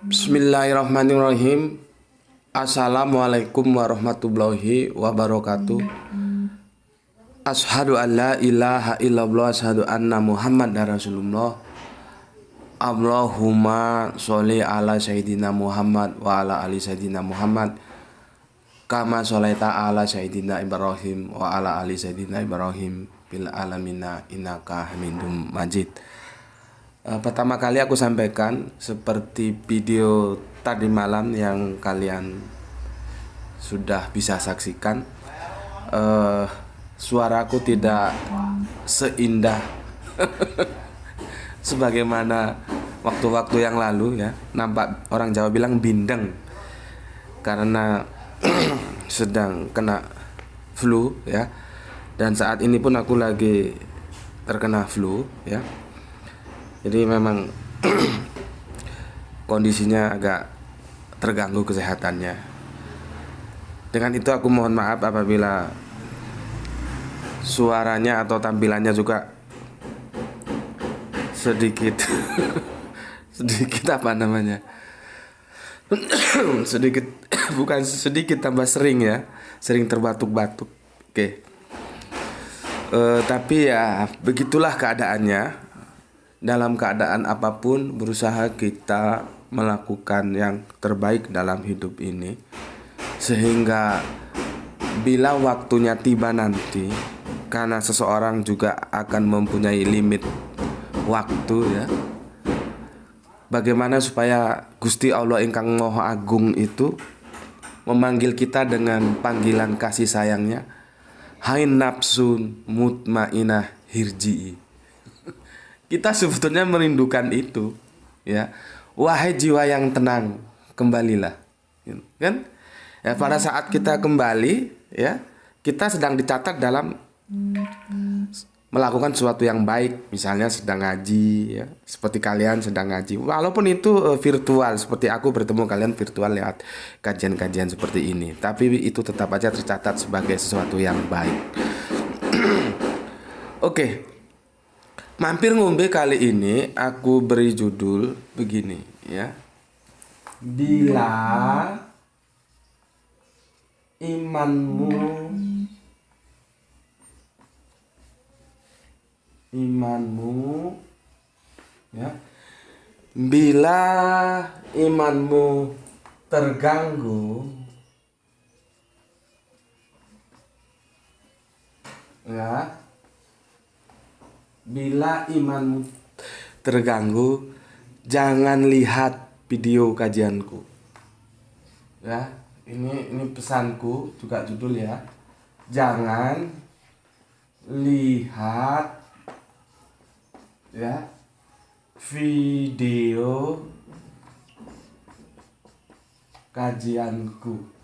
Bismillahirrahmanirrahim. Assalamualaikum warahmatullahi wabarakatuh. Ashadu an la ilaha illallah, ashadu anna Muhammad Rasulullah. Allahumma sholli ala sayyidina Muhammad wa ala ali sayyidina Muhammad kama sholaita ala sayyidina Ibrahim wa ala ali sayyidina Ibrahim bil alamina innaka hamidum majid. Pertama kali aku sampaikan seperti video tadi malam yang kalian sudah bisa saksikan, suaraku tidak seindah sebagaimana waktu-waktu yang lalu ya. Nampak orang Jawa bilang bindeng karena sedang kena flu ya. Dan saat ini pun aku lagi terkena flu ya. Jadi memang kondisinya agak terganggu kesehatannya. Dengan itu aku mohon maaf apabila suaranya atau tampilannya juga sedikit sedikit apa namanya sedikit bukan sedikit tambah sering ya, sering terbatuk-batuk. Oke. Tapi ya begitulah keadaannya. Dalam keadaan apapun berusaha kita melakukan yang terbaik dalam hidup ini, sehingga bila waktunya tiba nanti, karena seseorang juga akan mempunyai limit waktu ya, bagaimana supaya Gusti Allah ingkang Maha Agung itu memanggil kita dengan panggilan kasih sayangnya, hai nafsun mutmainah hirji'i. Kita sebetulnya merindukan itu ya. Wahai jiwa yang tenang, kembalilah. Kan? Ya, pada saat kita kembali ya, kita sedang dicatat dalam melakukan sesuatu yang baik, misalnya sedang ngaji ya, seperti kalian sedang ngaji. Walaupun itu virtual, seperti aku bertemu kalian virtual lewat kajian-kajian seperti ini, tapi itu tetap aja tercatat sebagai sesuatu yang baik. Oke. Mampir ngombe kali ini aku beri judul begini ya. Bila imanmu ya, bila imanmu terganggu ya, bila imanmu terganggu, jangan lihat video kajianku. Ya, ini pesanku juga judul ya. Jangan lihat ya video kajianku.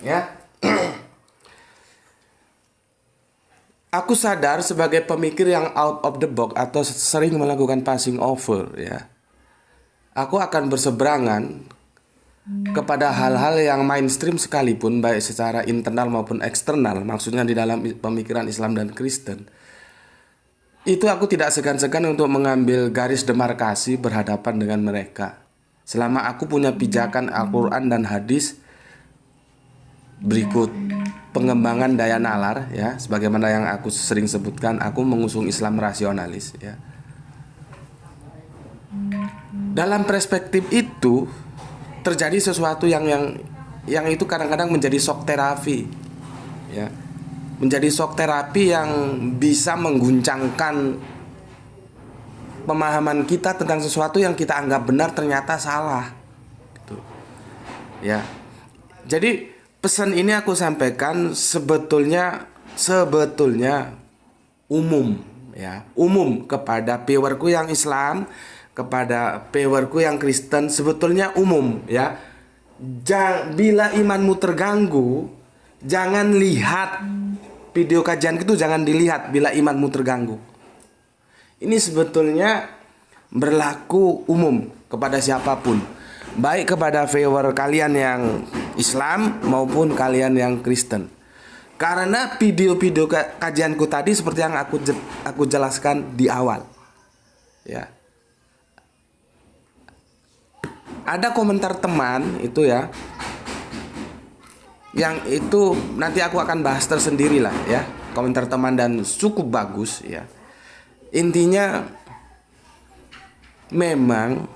Ya. Aku sadar sebagai pemikir yang out of the box atau sering melakukan passing over ya, aku akan berseberangan kepada hal-hal yang mainstream sekalipun, baik secara internal maupun eksternal, maksudnya di dalam pemikiran Islam dan Kristen. Itu aku tidak segan-segan untuk mengambil garis demarkasi berhadapan dengan mereka. Selama aku punya pijakan Al-Quran dan hadis berikut: pengembangan daya nalar ya, sebagaimana yang aku sering sebutkan, aku mengusung Islam rasionalis ya. Dalam perspektif itu terjadi sesuatu yang itu kadang-kadang menjadi shock terapi ya. Menjadi shock terapi yang bisa mengguncangkan pemahaman kita tentang sesuatu yang kita anggap benar ternyata salah gitu. Ya. Jadi pesan ini aku sampaikan sebetulnya umum ya, umum kepada viewerku yang Islam, kepada viewerku yang Kristen, sebetulnya umum ya. Bila imanmu terganggu, jangan lihat video kajian itu, jangan dilihat bila imanmu terganggu. Ini sebetulnya berlaku umum kepada siapapun, baik kepada viewer kalian yang Islam maupun kalian yang Kristen. Karena video-video kajianku tadi seperti yang aku jelaskan di awal. Ya. Ada komentar teman itu ya, yang itu nanti aku akan bahas tersendiri lah ya, komentar teman dan cukup bagus ya. Intinya memang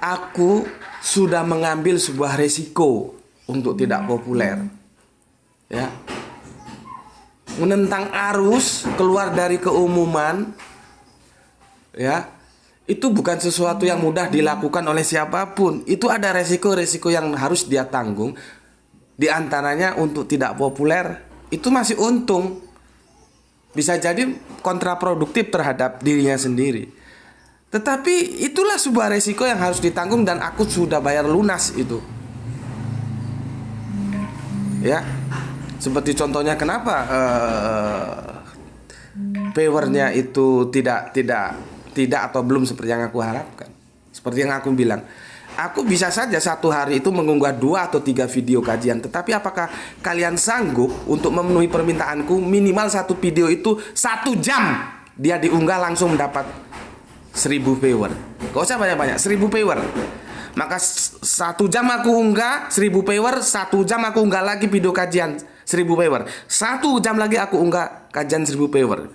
aku sudah mengambil sebuah resiko untuk tidak populer ya, menentang arus, keluar dari keumuman ya. Itu bukan sesuatu yang mudah dilakukan oleh siapapun. Itu ada resiko-resiko yang harus dia tanggung. Di antaranya untuk tidak populer itu masih untung, bisa jadi kontraproduktif terhadap dirinya sendiri. Tetapi itulah sebuah resiko yang harus ditanggung dan aku sudah bayar lunas itu. Ya, seperti contohnya kenapa viewernya itu tidak atau belum seperti yang aku harapkan. Seperti yang aku bilang, aku bisa saja satu hari itu mengunggah 2 atau 3 video kajian. Tetapi apakah kalian sanggup untuk memenuhi permintaanku? Minimal satu video itu 1 jam dia diunggah langsung mendapat 1000 viewer. Gak usah banyak-banyak, 1000 viewer. Maka 1 jam aku unggah 1000 viewer, 1 jam aku unggah lagi video kajian 1000 viewer, 1 jam lagi aku unggah kajian 1000 viewer.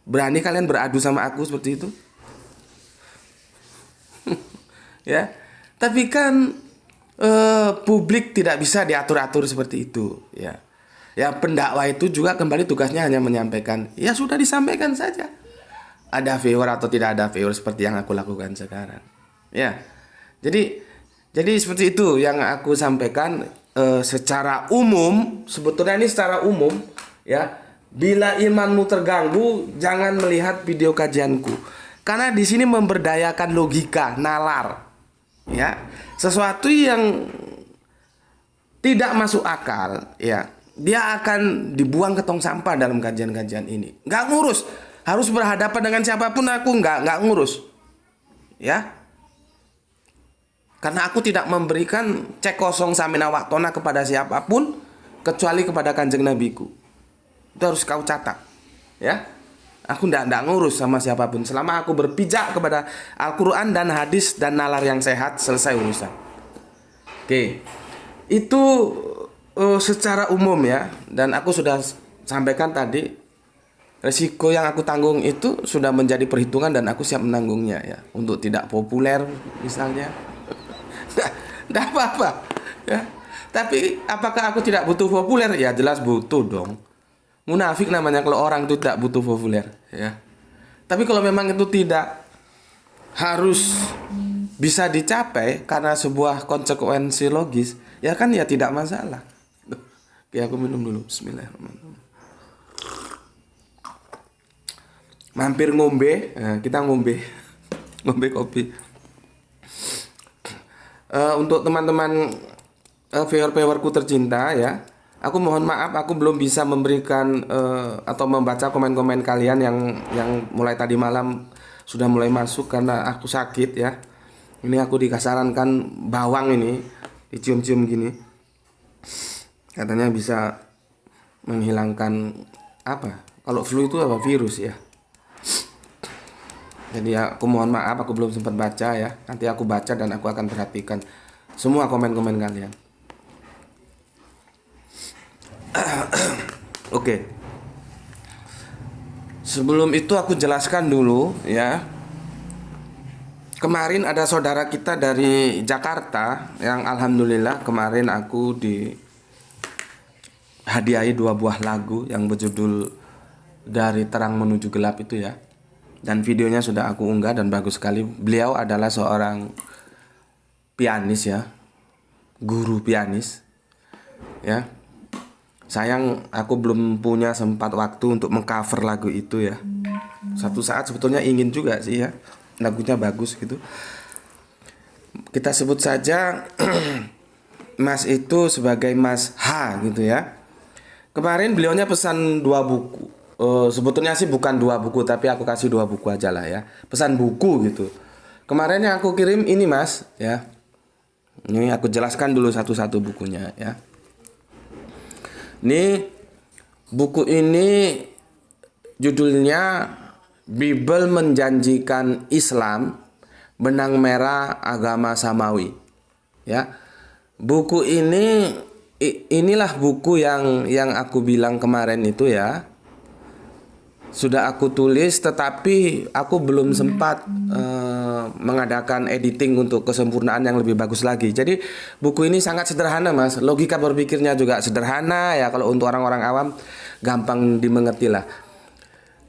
Berani kalian beradu sama aku seperti itu? Ya. Tapi kan publik tidak bisa diatur-atur seperti itu ya. Ya, pendakwah itu juga kembali tugasnya hanya menyampaikan, ya sudah disampaikan saja. Ada viewer atau tidak ada viewer seperti yang aku lakukan sekarang. Ya. Jadi seperti itu yang aku sampaikan secara umum, sebetulnya ini secara umum ya. Bila imanmu terganggu, jangan melihat video kajianku. Karena di sini memberdayakan logika, nalar. Ya, sesuatu yang tidak masuk akal ya, dia akan dibuang ke tong sampah dalam kajian-kajian ini. Nggak ngurus, harus berhadapan dengan siapapun aku nggak ngurus ya, karena aku tidak memberikan cek kosong samina waktona kepada siapapun kecuali kepada kanjeng nabiku. Itu harus kau catat ya. Aku tidak ngurus sama siapapun. Selama aku berpijak kepada Al-Quran dan hadis dan nalar yang sehat, selesai urusan. Oke. Itu secara umum ya. Dan aku sudah sampaikan tadi, resiko yang aku tanggung itu sudah menjadi perhitungan dan aku siap menanggungnya ya. Untuk tidak populer misalnya. Tidak apa-apa ya. Tapi apakah aku tidak butuh populer? Ya jelas butuh dong. Munafik namanya kalau orang itu tidak butuh populer ya. Tapi kalau memang itu tidak harus bisa dicapai karena sebuah konsekuensi logis, ya kan ya tidak masalah. Oke, aku minum dulu. Bismillahirrahmanirrahim. Mampir ngombe, kita ngombe kopi. Untuk teman-teman viewer-viewerku tercinta ya, aku mohon maaf aku belum bisa memberikan atau membaca komen-komen kalian yang mulai tadi malam sudah mulai masuk karena aku sakit ya. Ini aku dikasarankan bawang ini, dicium-cium gini. Katanya bisa menghilangkan apa? Kalau flu itu apa, virus ya. Jadi aku mohon maaf aku belum sempat baca ya. Nanti aku baca dan aku akan perhatikan semua komen-komen kalian. Oke. Sebelum itu aku jelaskan dulu ya. Kemarin ada saudara kita dari Jakarta yang alhamdulillah kemarin aku dihadiahi 2 buah lagu yang berjudul Dari Terang Menuju Gelap itu ya. Dan videonya sudah aku unggah dan bagus sekali. Beliau adalah seorang pianis ya. Guru pianis. Ya. Sayang aku belum punya sempat waktu untuk mengcover lagu itu ya. Satu saat sebetulnya ingin juga sih ya. Lagunya bagus gitu. Kita sebut saja Mas itu sebagai Mas H gitu ya. Kemarin beliaunya pesan 2 buku. Sebetulnya sih bukan 2 buku, tapi aku kasih 2 buku aja lah ya. Pesan buku gitu. Kemarin yang aku kirim ini Mas ya. Ini aku jelaskan dulu satu-satu bukunya ya. Nih, buku ini judulnya Bible Menjanjikan Islam, Benang Merah Agama Samawi. Ya. Buku ini inilah buku yang aku bilang kemarin itu ya. Sudah aku tulis, tetapi aku belum sempat mengadakan editing untuk kesempurnaan yang lebih bagus lagi. Jadi buku ini sangat sederhana, Mas. Logika berpikirnya juga sederhana ya. Kalau untuk orang-orang awam gampang dimengerti lah.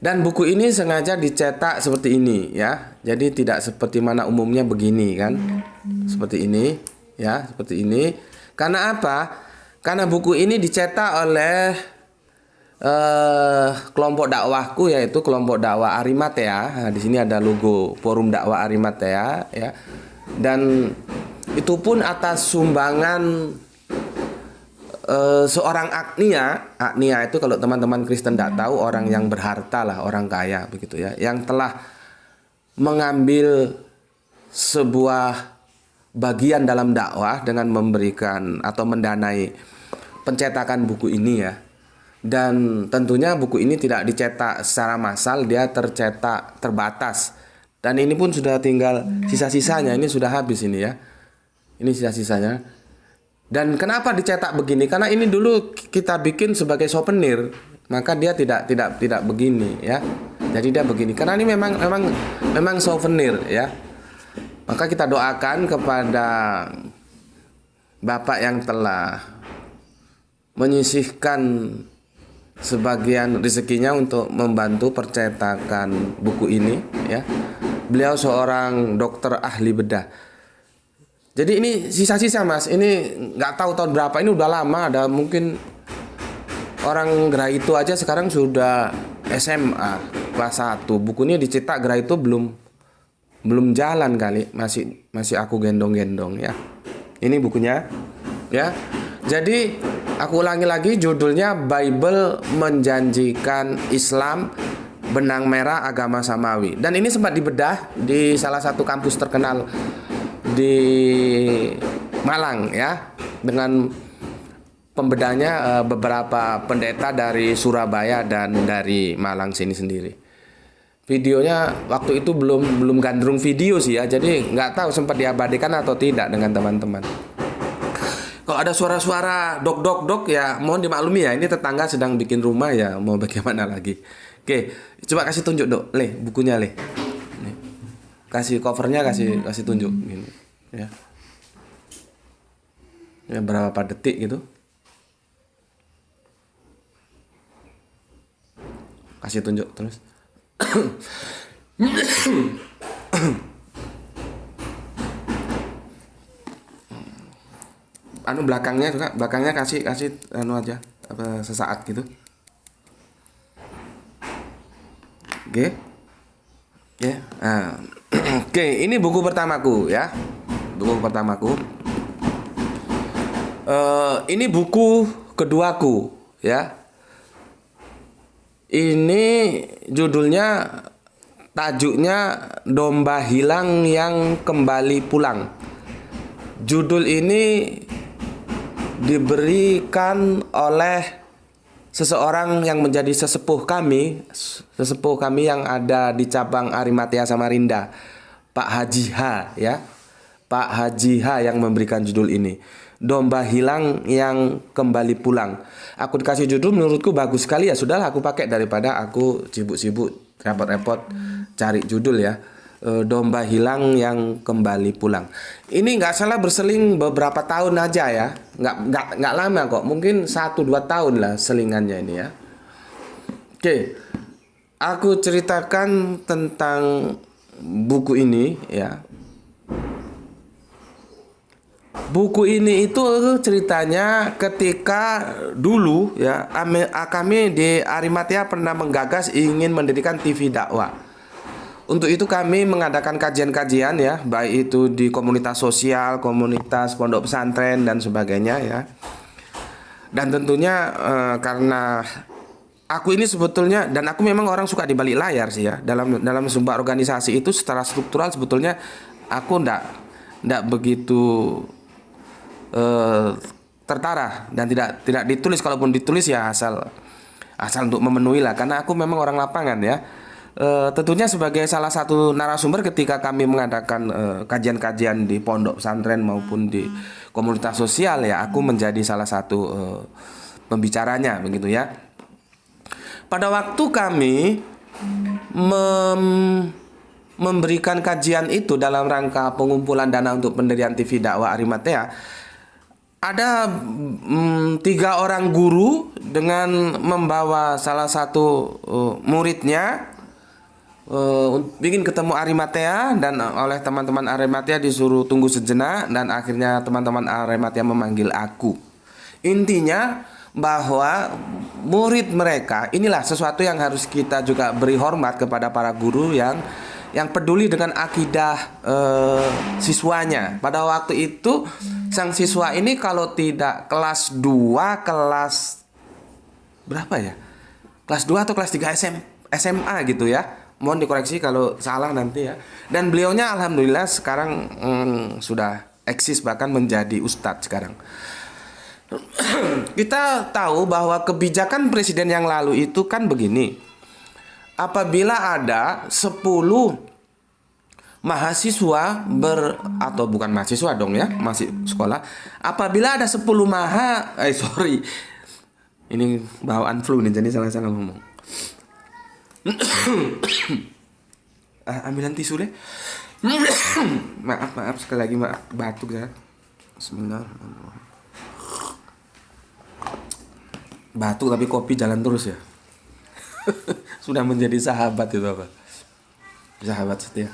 Dan buku ini sengaja dicetak seperti ini ya. Jadi tidak seperti mana umumnya begini kan. Seperti ini ya, seperti ini. Karena apa? Karena buku ini dicetak oleh kelompok dakwahku, yaitu kelompok dakwah Arimatea. Nah, di sini ada logo Forum Dakwah Arimatea ya. Dan itu pun atas sumbangan seorang Agnia. Agnia itu kalau teman-teman Kristen tidak tahu, orang yang berharta lah, orang kaya begitu ya, yang telah mengambil sebuah bagian dalam dakwah dengan memberikan atau mendanai pencetakan buku ini ya. Dan tentunya buku ini tidak dicetak secara massal, dia tercetak terbatas. Dan ini pun sudah tinggal sisa-sisanya, ini sudah habis ini ya. Ini sisa-sisanya. Dan kenapa dicetak begini? Karena ini dulu kita bikin sebagai souvenir, maka dia tidak begini ya. Jadi dia begini. Karena ini memang souvenir ya. Maka kita doakan kepada Bapak yang telah menyisihkan sebagian rezekinya untuk membantu percetakan buku ini ya. Beliau seorang dokter ahli bedah. Jadi ini sisa-sisa, Mas. Ini nggak tahu tahun berapa. Ini udah lama. Ada mungkin orang Gerai itu aja sekarang sudah SMA kelas 1. Buku ini dicetak Gerai itu belum jalan kali. Masih aku gendong-gendong ya. Ini bukunya ya. Jadi aku ulangi lagi, judulnya Bible Menjanjikan Islam, Benang Merah Agama Samawi. Dan ini sempat dibedah di salah satu kampus terkenal di Malang ya, dengan pembedahnya beberapa pendeta dari Surabaya dan dari Malang sini sendiri. Videonya waktu itu belum gandrung video sih ya, jadi nggak tahu sempat diabadikan atau tidak dengan teman-teman. Kalau ada suara-suara dok ya mohon dimaklumi ya, ini tetangga sedang bikin rumah ya, mau bagaimana lagi. Oke, coba kasih tunjuk Dok, bukunya Nih. Kasih covernya, kasih tunjuk gini ya. Ya berapa detik gitu. Kasih tunjuk terus. belakangnya kasih aja apa sesaat gitu. Oke. Ya. Nah. Oke, ini buku pertamaku ya. Buku pertamaku. Ini buku keduaku ya. Ini judulnya, tajuknya Domba Hilang yang Kembali Pulang. Judul ini diberikan oleh seseorang yang menjadi sesepuh kami yang ada di cabang Arimatea Samarinda, Pak Haji H ya. Pak Haji H yang memberikan judul ini, Domba Hilang yang Kembali Pulang. Aku dikasih judul, menurutku bagus sekali ya, sudahlah aku pakai daripada aku sibuk-sibuk repot-repot cari judul ya. Domba Hilang yang Kembali Pulang. Ini nggak salah berseling beberapa tahun aja ya, nggak lama kok, mungkin 1-2 tahun lah selingannya ini ya. Oke, aku ceritakan tentang buku ini ya. Buku ini itu ceritanya ketika dulu ya, kami di Arimatea pernah menggagas ingin mendirikan TV dakwah. Untuk itu kami mengadakan kajian-kajian ya, baik itu di komunitas sosial, komunitas pondok pesantren dan sebagainya ya. Dan tentunya karena aku ini sebetulnya, dan aku memang orang suka di balik layar sih ya. Dalam sebuah organisasi itu secara struktural sebetulnya aku ndak begitu tertara dan tidak ditulis, kalaupun ditulis ya asal untuk memenuhi lah, karena aku memang orang lapangan ya. Tentunya sebagai salah satu narasumber ketika kami mengadakan kajian-kajian di pondok pesantren maupun di komunitas sosial ya, aku menjadi salah satu pembicaranya begitu ya. Pada waktu kami memberikan kajian itu dalam rangka pengumpulan dana untuk pendirian TV dakwah Arimatea, ada 3 orang guru dengan membawa salah satu muridnya ingin ketemu Arimatea, dan oleh teman-teman Arimatea disuruh tunggu sejenak, dan akhirnya teman-teman Arimatea memanggil aku. Intinya bahwa murid mereka inilah sesuatu yang harus kita juga beri hormat kepada para guru yang peduli dengan akidah siswanya. Pada waktu itu sang siswa ini kalau tidak kelas 2, kelas berapa ya? Kelas 2 atau kelas 3 SMA gitu ya. Mohon dikoreksi kalau salah nanti ya. Dan beliaunya alhamdulillah sekarang sudah eksis, bahkan menjadi ustadz sekarang. Kita tahu bahwa kebijakan presiden yang lalu itu kan begini. Apabila ada 10 mahasiswa atau bukan mahasiswa dong ya, masih sekolah. Apabila ada 10 ini bawaan flu nih, jadi salah ngomong. Ambilan tisu deh. maaf sekali lagi, maaf batuk ya. Bismillahirrahmanirrahim. Batuk tapi kopi jalan terus ya. Sudah menjadi sahabat itu apa? Sahabat setia.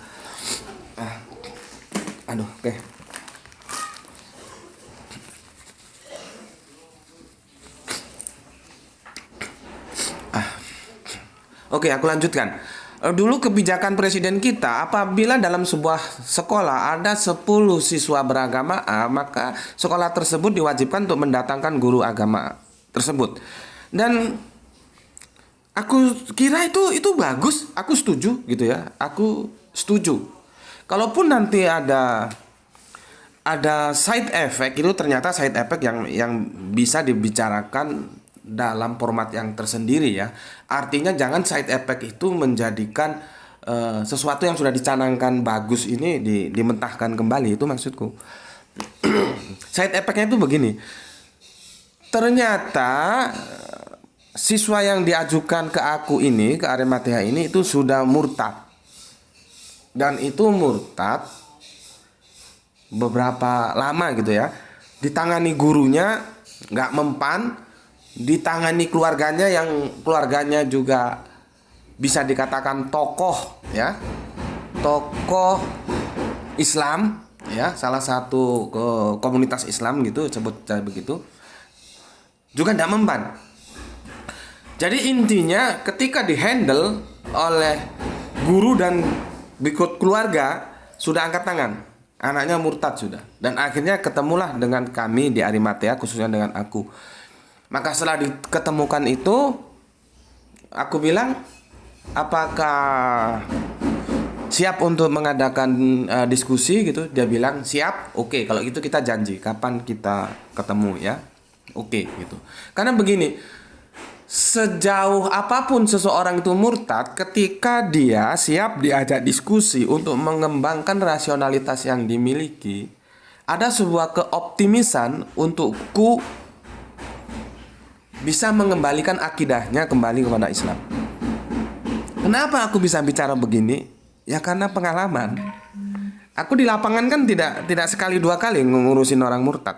Aduh, oke. Oke, aku lanjutkan. Dulu kebijakan presiden kita, apabila dalam sebuah sekolah ada 10 siswa beragama A, maka sekolah tersebut diwajibkan untuk mendatangkan guru agama tersebut. Dan aku kira itu bagus, aku setuju gitu ya. Aku setuju. Kalaupun nanti ada side effect, itu ternyata side effect yang bisa dibicarakan dalam format yang tersendiri ya. Artinya jangan side effect itu menjadikan sesuatu yang sudah dicanangkan bagus ini dimentahkan kembali, itu maksudku. Side effect-nya itu begini. Ternyata siswa yang diajukan ke aku ini, ke Arimatea ini, itu sudah murtad. Dan itu murtad beberapa lama gitu ya. Ditangani gurunya nggak mempan, ditangani keluarganya yang keluarganya juga bisa dikatakan tokoh ya, tokoh Islam ya, salah satu komunitas Islam gitu, sebut begitu, juga tidak mempan. Jadi intinya ketika dihandle oleh guru dan berikut keluarga sudah angkat tangan, anaknya murtad sudah, dan akhirnya ketemulah dengan kami di Arimatea, khususnya dengan aku. Maka setelah diketemukan itu, aku bilang, apakah siap untuk mengadakan diskusi gitu? Dia bilang siap. Oke, kalau gitu kita janji kapan kita ketemu ya. Oke gitu. Karena begini, sejauh apapun seseorang itu murtad, ketika dia siap diajak diskusi untuk mengembangkan rasionalitas yang dimiliki, ada sebuah keoptimisan untukku bisa mengembalikan akidahnya kembali kepada Islam. Kenapa aku bisa bicara begini? Ya karena pengalaman. Aku di lapangan kan tidak sekali dua kali ngurusin orang murtad.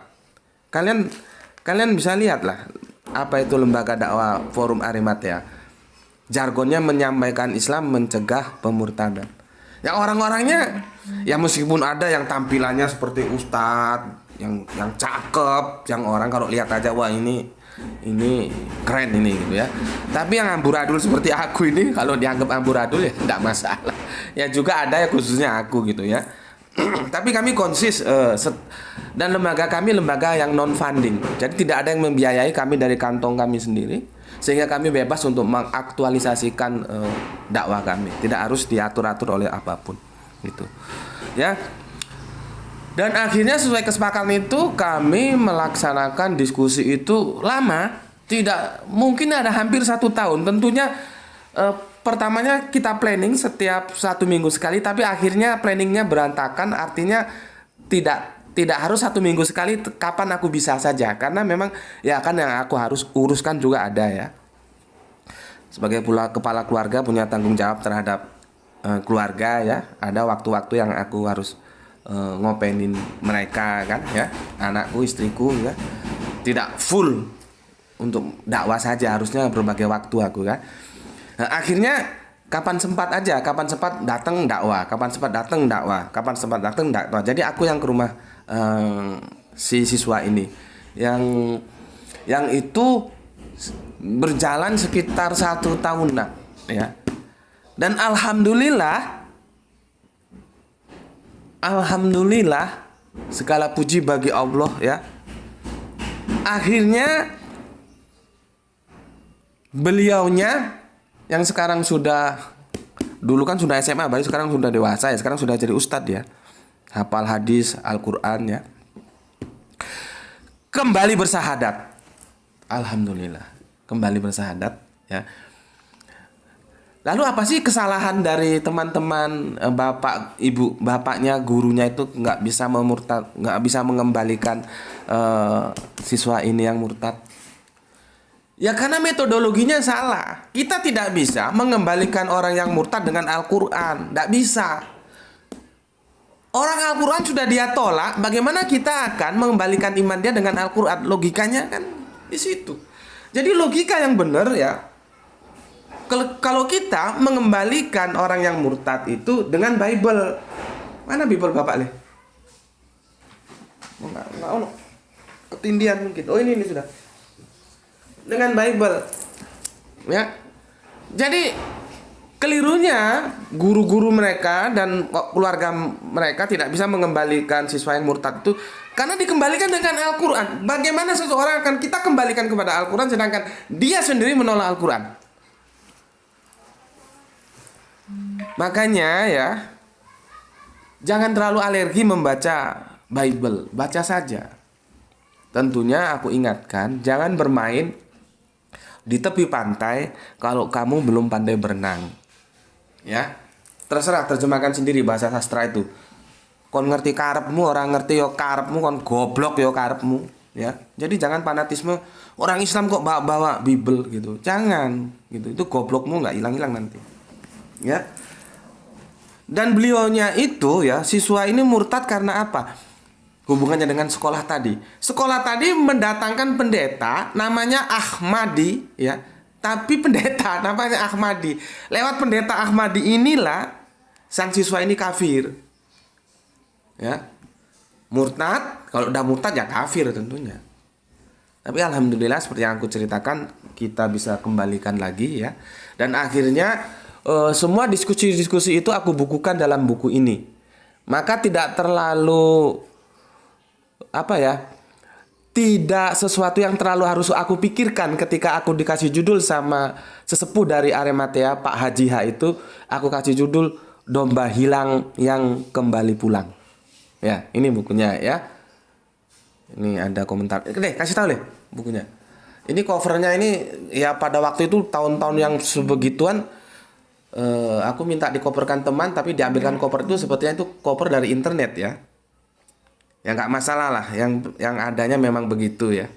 Kalian bisa lihat lah apa itu lembaga dakwah Forum Arimatea. Jargonnya menyampaikan Islam mencegah pemurtadan. Ya orang-orangnya ya meskipun ada yang tampilannya seperti ustadz, yang cakep, yang orang kalau lihat aja wah ini keren ini gitu ya. Tapi yang amburadul seperti aku ini, kalau dianggap amburadul ya tidak masalah. Ya juga ada ya, khususnya aku gitu ya. Tapi kami konsis dan lembaga kami lembaga yang non funding. Jadi tidak ada yang membiayai kami dari kantong kami sendiri, sehingga kami bebas untuk mengaktualisasikan dakwah kami. Tidak harus diatur-atur oleh apapun gitu. Ya. Dan akhirnya sesuai kesepakatan itu kami melaksanakan diskusi itu lama, tidak mungkin ada hampir 1 tahun. Tentunya pertamanya kita planning setiap 1 minggu sekali, tapi akhirnya planningnya berantakan. Artinya tidak harus 1 minggu sekali, kapan aku bisa saja, karena memang ya kan yang aku harus uruskan juga ada ya. Sebagai pula kepala keluarga punya tanggung jawab terhadap keluarga ya. Ada waktu-waktu yang aku harus ngopenin mereka kan ya, anakku, istriku ya. Tidak full untuk dakwah saja, harusnya berbagai waktu aku kan. Nah, akhirnya kapan sempat aja, kapan sempat datang dakwah, kapan sempat datang dakwah, kapan sempat datang dakwah. Jadi aku yang ke rumah si siswa ini yang itu berjalan sekitar 1 tahunan ya. Dan alhamdulillah segala puji bagi Allah ya. Akhirnya beliaunya yang sekarang sudah, dulu kan sudah SMA, baru sekarang sudah dewasa ya, sekarang sudah jadi ustadz ya, hafal hadis Al-Quran ya, kembali bersahadat. Alhamdulillah kembali bersahadat ya. Lalu apa sih kesalahan dari teman-teman bapak, ibu, bapaknya, gurunya itu nggak bisa mengembalikan siswa ini yang murtad? Ya karena metodologinya salah. Kita tidak bisa mengembalikan orang yang murtad dengan Al-Quran, nggak bisa. Orang Al-Quran sudah dia tolak, bagaimana kita akan mengembalikan iman dia dengan Al-Quran? Logikanya kan di situ. Jadi logika yang benar ya, kalau kita mengembalikan orang yang murtad itu dengan Bible. Mana Bible Bapak leh? Enggak, ketindian mungkin. Oh ini sudah. Dengan Bible. Ya. Jadi kelirunya guru-guru mereka dan keluarga mereka tidak bisa mengembalikan siswa yang murtad itu karena dikembalikan dengan Al-Quran. Bagaimana seseorang akan kita kembalikan kepada Al-Quran sedangkan dia sendiri menolak Al-Quran? Makanya ya, jangan terlalu alergi membaca Bible, baca saja. Tentunya aku ingatkan, jangan bermain di tepi pantai kalau kamu belum pandai berenang. Ya, terserah terjemahkan sendiri bahasa sastra itu. Kon ngerti karepmu, orang ngerti yo karepmu, kon goblok yo karepmu. Ya, jadi jangan fanatisme orang Islam kok bawa Bible gitu. Jangan gitu, itu goblokmu nggak hilang-hilang nanti. Ya. Dan beliaunya itu ya, siswa ini murtad karena apa? Hubungannya dengan sekolah tadi. Sekolah tadi mendatangkan pendeta namanya Ahmadi ya. Tapi pendeta namanya Ahmadi. Lewat pendeta Ahmadi inilah sang siswa ini kafir. Ya. Murtad, kalau udah murtad ya kafir tentunya. Tapi alhamdulillah seperti yang aku ceritakan, kita bisa kembalikan lagi ya. Dan akhirnya semua diskusi-diskusi itu aku bukukan dalam buku ini. Maka tidak terlalu tidak sesuatu yang terlalu harus aku pikirkan ketika aku dikasih judul sama sesepuh dari Arematea, Pak Haji H itu, aku kasih judul Domba Hilang yang Kembali Pulang. Ya, ini bukunya ya. Ini ada komentar. Deh, kasih tahu deh bukunya. Ini covernya ini ya pada waktu itu tahun-tahun yang sebegituan. Aku minta dikoperkan teman, tapi diambilkan koper itu sepertinya itu koper dari internet ya. Ya nggak masalah lah, yang adanya memang begitu ya.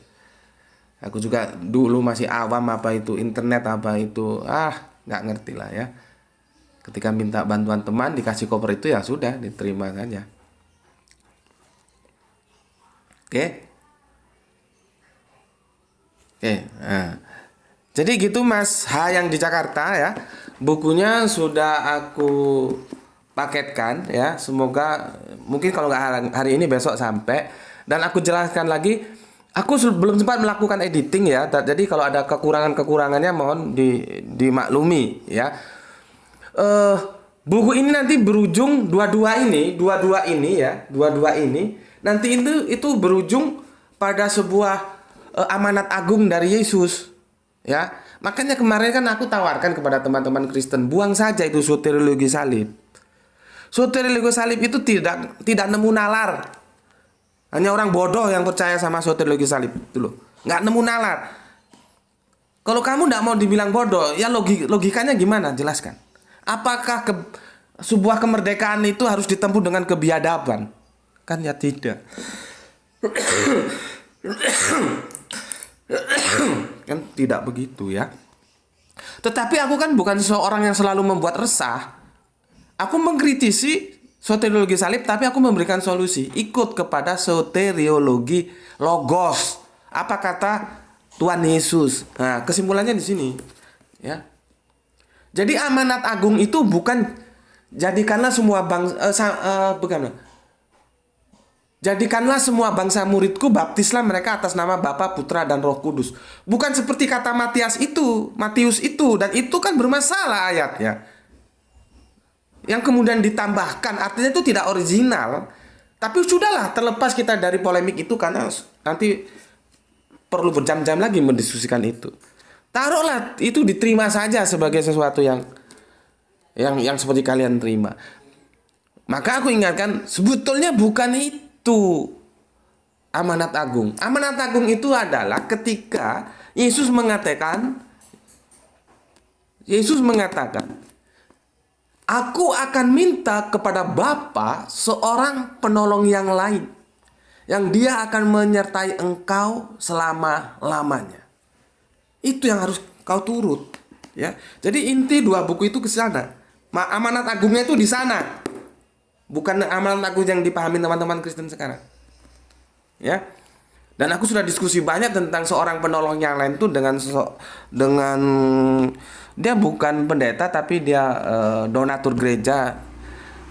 Aku juga dulu masih awam apa itu internet, apa itu nggak ngerti lah ya. Ketika minta bantuan teman dikasih koper itu ya sudah diterima saja. Oke. Nah. Jadi gitu Mas H yang di Jakarta ya. Bukunya sudah aku paketkan ya. Semoga mungkin kalau nggak hari ini besok sampai. Dan aku jelaskan lagi, aku belum sempat melakukan editing ya. Jadi kalau ada kekurangannya mohon dimaklumi ya. Buku ini nanti berujung dua-dua ini nanti itu berujung pada sebuah amanat agung dari Yesus. Ya, makanya kemarin kan aku tawarkan kepada teman-teman Kristen, buang saja itu soteriologi salib. Soteriologi salib itu tidak nemu nalar. Hanya orang bodoh yang percaya sama soteriologi salib itu loh. Nggak nemu nalar. Kalau kamu nggak mau dibilang bodoh, ya logikanya gimana? Jelaskan. Apakah sebuah kemerdekaan itu harus ditempuh dengan kebiadaban? Kan ya tidak. Kan tidak begitu ya. Tetapi aku kan bukan seorang yang selalu membuat resah. Aku mengkritisi soteriologi salib, tapi aku memberikan solusi. Ikut kepada soteriologi logos. Apa kata Tuhan Yesus? Nah, kesimpulannya di sini, ya. Jadi amanat agung itu bukan jadikanlah semua jadikanlah semua bangsa muridku, baptislah mereka atas nama Bapa, Putra, dan Roh Kudus. Bukan seperti kata Matius itu, dan itu kan bermasalah ayatnya. Yang kemudian ditambahkan, artinya itu tidak original. Tapi sudahlah, terlepas kita dari polemik itu, karena nanti perlu berjam-jam lagi mendiskusikan itu. Taruhlah itu diterima saja sebagai sesuatu yang seperti kalian terima. Maka aku ingatkan, sebetulnya bukan itu amanat agung. Amanat agung itu adalah ketika Yesus mengatakan, aku akan minta kepada Bapa seorang penolong yang lain, yang dia akan menyertai engkau selama-lamanya. Itu yang harus kau turut, ya. Jadi inti dua buku itu ke sana. Amanat agungnya itu di sana. Bukan amanat agung yang dipahami teman-teman Kristen sekarang. Ya. Dan aku sudah diskusi banyak tentang seorang penolong yang lain itu dengan dia bukan pendeta, tapi dia donatur gereja.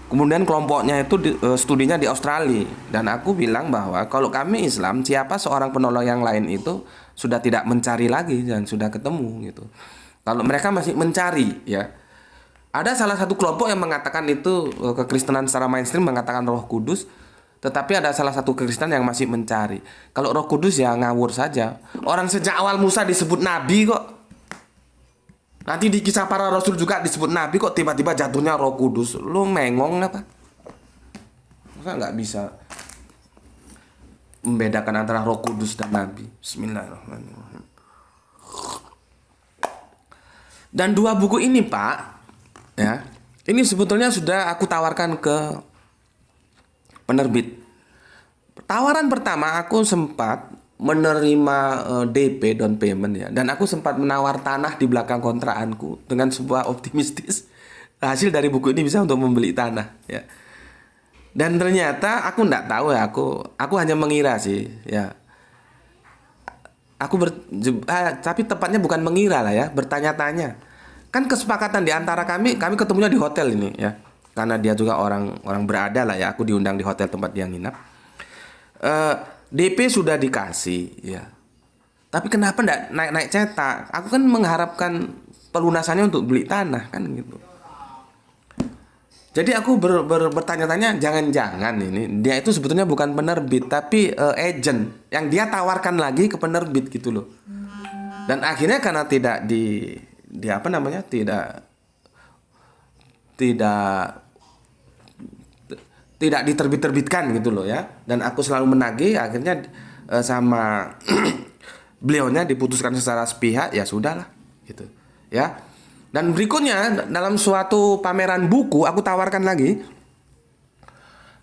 Kemudian kelompoknya itu studinya di Australia. Dan aku bilang bahwa kalau kami Islam, siapa seorang penolong yang lain itu sudah tidak mencari lagi dan sudah ketemu gitu. Kalau mereka masih mencari, ya. Ada salah satu kelompok yang mengatakan itu kekristenan secara mainstream mengatakan Roh Kudus, tetapi ada salah satu kekristenan yang masih mencari. Kalau Roh Kudus ya ngawur saja. Orang sejak awal Musa disebut nabi kok. Nanti di Kisah Para Rasul juga disebut nabi, kok tiba-tiba jatuhnya Roh Kudus. Lu mengong apa? Masa nggak bisa membedakan antara Roh Kudus dan nabi? Bismillahirrahmanirrahim. Dan dua buku ini, Pak, ya, ini sebetulnya sudah aku tawarkan ke penerbit. Tawaran pertama aku sempat menerima DP, down payment, ya, dan aku sempat menawar tanah di belakang kontrakanku dengan sebuah optimistis hasil dari buku ini bisa untuk membeli tanah, ya. Dan ternyata aku nggak tahu ya, aku hanya mengira sih, ya. Tapi tepatnya bukan mengira lah ya, bertanya-tanya. Kan kesepakatan di antara kami ketemunya di hotel ini, ya. Karena dia juga orang berada lah, ya. Aku diundang di hotel tempat dia nginap. DP sudah dikasih, ya. Tapi kenapa enggak naik cetak? Aku kan mengharapkan pelunasannya untuk beli tanah, kan gitu. Jadi aku bertanya-tanya, jangan-jangan ini dia itu sebetulnya bukan penerbit, tapi agent yang dia tawarkan lagi ke penerbit gitu loh. Dan akhirnya karena tidak tidak diterbitkan gitu loh, ya. Dan aku selalu menagih, akhirnya sama beliaunya diputuskan secara sepihak, ya sudahlah gitu, ya. Dan berikutnya dalam suatu pameran buku aku tawarkan lagi.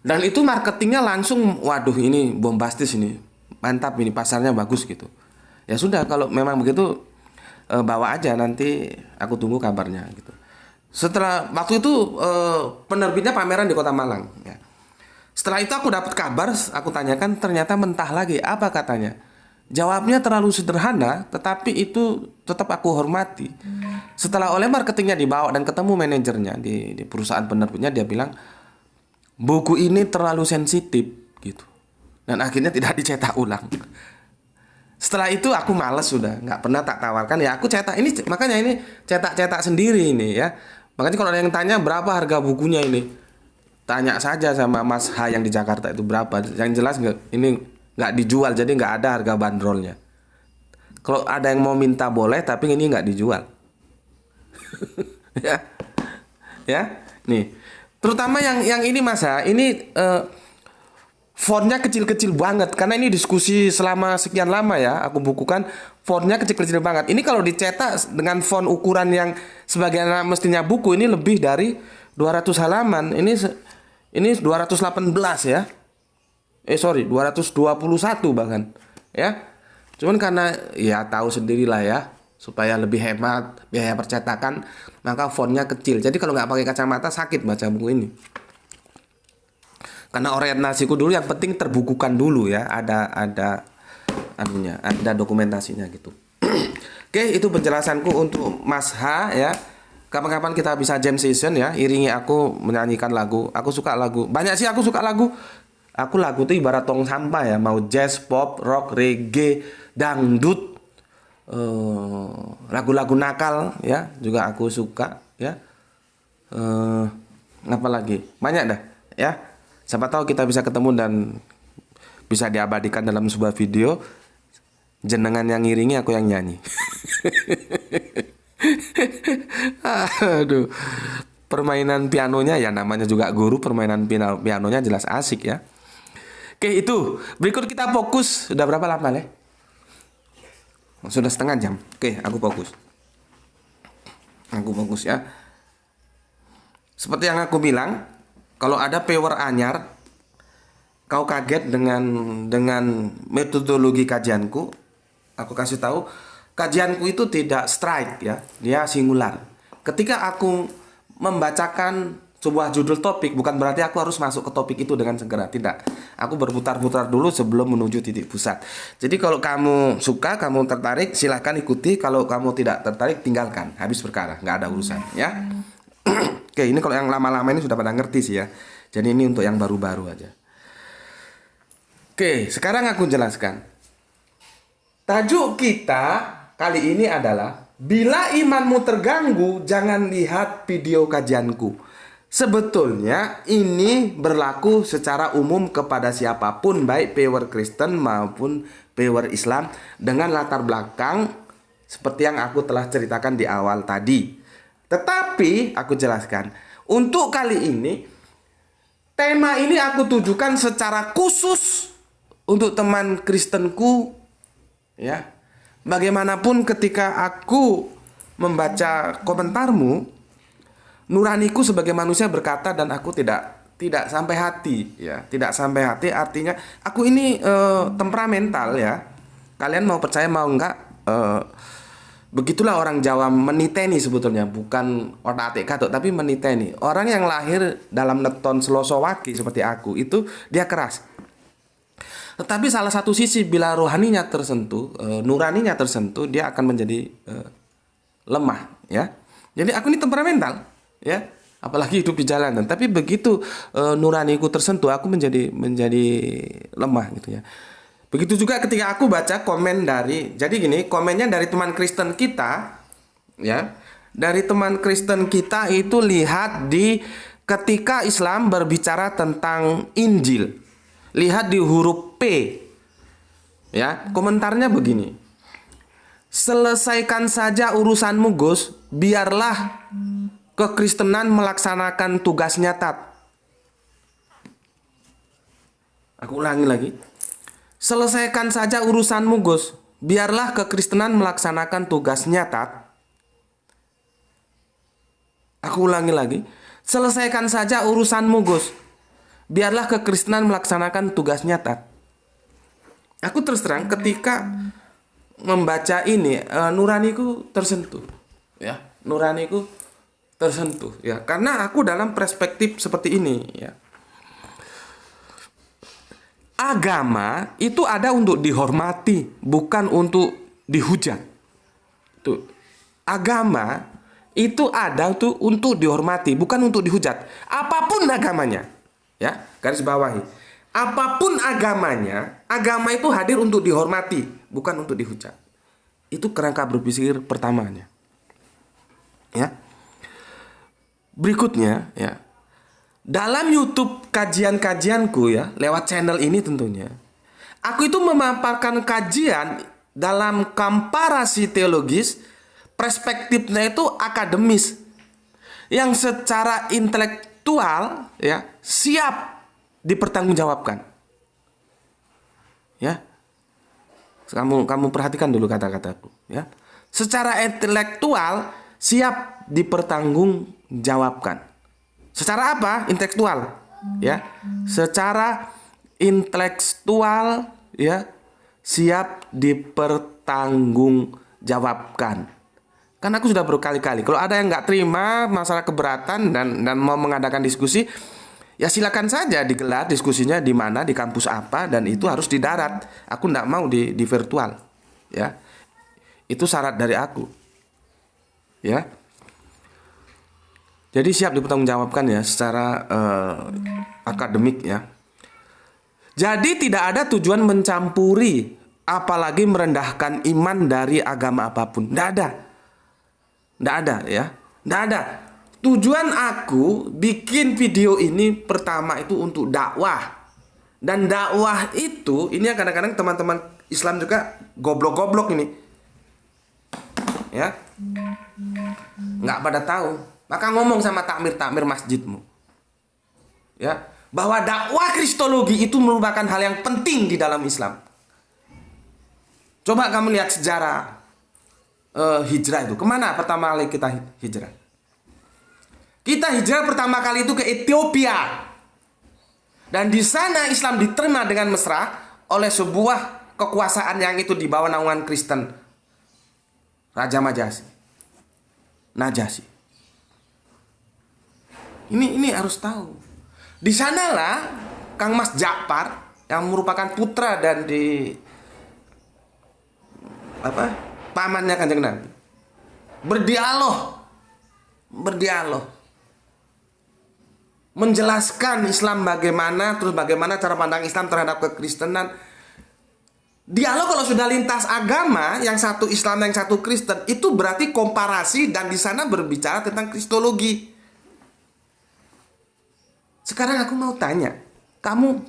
Dan itu marketingnya langsung, waduh ini bombastis ini. Mantap ini, pasarnya bagus gitu. Ya sudah, kalau memang begitu bawa aja, nanti aku tunggu kabarnya gitu. Setelah waktu itu penerbitnya pameran di Kota Malang, ya. Setelah itu aku dapat kabar, aku tanyakan, ternyata mentah lagi. Apa katanya? Jawabnya terlalu sederhana, tetapi itu tetap aku hormati. Setelah oleh marketingnya dibawa dan ketemu manajernya di perusahaan penerbitnya, dia bilang buku ini terlalu sensitif gitu. Dan akhirnya tidak dicetak ulang. Setelah itu aku malas, sudah nggak pernah tak tawarkan, ya aku cetak ini. Makanya ini cetak sendiri ini, ya. Makanya kalau ada yang tanya berapa harga bukunya ini, tanya saja sama Mas H yang di Jakarta itu berapa. Yang jelas ini nggak dijual, jadi nggak ada harga bandrolnya. Kalau ada yang mau minta boleh, tapi ini nggak dijual. Ya, nih. Terutama yang ini Mas, ini Fontnya kecil-kecil banget karena ini diskusi selama sekian lama ya. Aku bukukan fontnya kecil-kecil banget. Ini kalau dicetak dengan font ukuran yang sebagaimana mestinya buku ini lebih dari 200 halaman. Ini 218 ya. 221 bahkan ya. Cuman karena ya tahu sendirilah ya, supaya lebih hemat biaya percetakan, maka fontnya kecil. Jadi kalau nggak pakai kacamata sakit baca buku ini. Karena orientasiku dulu yang penting terbukukan dulu ya, ada anunya, ada dokumentasinya gitu. Oke, itu penjelasanku untuk Mas H ya. Kapan-kapan kita bisa jam session ya, iringi aku menyanyikan lagu. Aku suka lagu. Banyak sih aku suka lagu. Aku lagu itu ibarat tong sampah ya, mau jazz, pop, rock, reggae, dangdut, lagu-lagu nakal ya, juga aku suka ya. Apa lagi? Banyak dah ya. Siapa tahu kita bisa ketemu dan bisa diabadikan dalam sebuah video. Jenengan yang ngiringi, aku yang nyanyi. Aduh. Permainan pianonya ya namanya juga guru, permainan pianonya jelas asik ya. Oke, itu. Berikut kita fokus. Sudah berapa lama, Le? Sudah setengah jam. Oke, aku fokus. Aku fokus ya. Seperti yang aku bilang, kalau ada viewer anyar, kau kaget dengan metodologi kajianku, aku kasih tahu, kajianku itu tidak strike ya, dia singular. Ketika aku membacakan sebuah judul topik, bukan berarti aku harus masuk ke topik itu dengan segera, tidak. Aku berputar-putar dulu sebelum menuju titik pusat. Jadi kalau kamu suka, kamu tertarik, silahkan ikuti. Kalau kamu tidak tertarik, tinggalkan. Habis perkara, nggak ada urusan ya. Oke, ini kalau yang lama-lama ini sudah pada ngerti sih ya. Jadi ini untuk yang baru-baru aja. Oke, sekarang aku jelaskan. Tajuk kita kali ini adalah bila imanmu terganggu, jangan lihat video kajianku. Sebetulnya ini berlaku secara umum kepada siapapun, baik viewer Kristen maupun viewer Islam, dengan latar belakang seperti yang aku telah ceritakan di awal tadi. Tetapi aku jelaskan, untuk kali ini tema ini aku tujukan secara khusus untuk teman Kristenku ya. Bagaimanapun ketika aku membaca komentarmu, nuraniku sebagai manusia berkata dan aku tidak sampai hati ya. Tidak sampai hati artinya aku ini temperamental ya. Kalian mau percaya mau enggak, begitulah orang Jawa meniteni sebetulnya, bukan orang atik katuk tapi meniteni. Orang yang lahir dalam neton Selosowaki seperti aku itu dia keras. Tetapi salah satu sisi bila rohaninya tersentuh, nuraninya tersentuh, dia akan menjadi lemah ya. Jadi aku ini temperamental ya, apalagi hidup di jalanan. Tapi begitu nuraniku tersentuh, aku menjadi lemah gitu ya. Begitu juga ketika aku baca komen jadi gini, komennya dari teman Kristen kita, ya, dari teman Kristen kita itu lihat di ketika Islam berbicara tentang Injil, lihat di huruf P, ya, komentarnya begini, selesaikan saja urusanmu Gus, biarlah kekristenan melaksanakan tugasnya Tat. Aku ulangi lagi. Selesaikan saja urusanmu Gus, biarlah kekristenan melaksanakan tugasnya Tat. Aku ulangi lagi. Selesaikan saja urusanmu Gus, biarlah kekristenan melaksanakan tugasnya Tat. Aku terus terang ketika membaca ini, nuraniku tersentuh ya. Nuraniku tersentuh ya, karena aku dalam perspektif seperti ini ya. Agama itu ada untuk dihormati, bukan untuk dihujat. Tuh. Agama itu ada tuh untuk dihormati, bukan untuk dihujat. Apapun agamanya, ya, garis bawahi. Apapun agamanya, agama itu hadir untuk dihormati, bukan untuk dihujat. Itu kerangka berpikir pertamanya. Ya. Berikutnya, ya. Dalam YouTube kajian-kajianku ya, lewat channel ini tentunya, aku itu memaparkan kajian dalam komparasi teologis, perspektifnya itu akademis, yang secara intelektual ya siap dipertanggungjawabkan. Ya. Kamu perhatikan dulu kata-kataku, ya. Secara intelektual siap dipertanggungjawabkan. Secara apa? Intelektual, ya. Secara intelektual, ya, siap dipertanggungjawabkan. Kan aku sudah berkali-kali, kalau ada yang nggak terima masalah keberatan dan mau mengadakan diskusi, ya silakan saja digelar diskusinya di mana, di kampus apa, dan itu harus di darat. Aku nggak mau di virtual, ya. Itu syarat dari aku, ya. Jadi siap dipertanggungjawabkan ya secara akademik, ya. Jadi tidak ada tujuan mencampuri, apalagi merendahkan iman dari agama apapun. Tidak ada. Tidak ada, ya. Tidak ada. Tujuan aku bikin video ini pertama itu untuk dakwah. Dan dakwah itu, ini kadang-kadang teman-teman Islam juga goblok-goblok ini. Ya. Nggak pada tahu. Maka ngomong sama takmir-takmir masjidmu. Ya. Bahwa dakwah kristologi itu merupakan hal yang penting di dalam Islam. Coba kamu lihat sejarah hijrah itu. Kemana pertama kali kita hijrah? Kita hijrah pertama kali itu ke Ethiopia. Dan di sana Islam diterima dengan mesra oleh sebuah kekuasaan yang itu di bawah naungan Kristen. Raja Najasyi. Ini harus tahu. Di sanalah Kang Mas Ja'far yang merupakan putra dan pamannya Kanjeng Nabi berdialog menjelaskan Islam bagaimana, terus bagaimana cara pandang Islam terhadap kekristenan. Dialog kalau sudah lintas agama, yang satu Islam yang satu Kristen, itu berarti komparasi dan di sana berbicara tentang kristologi. Sekarang aku mau tanya, kamu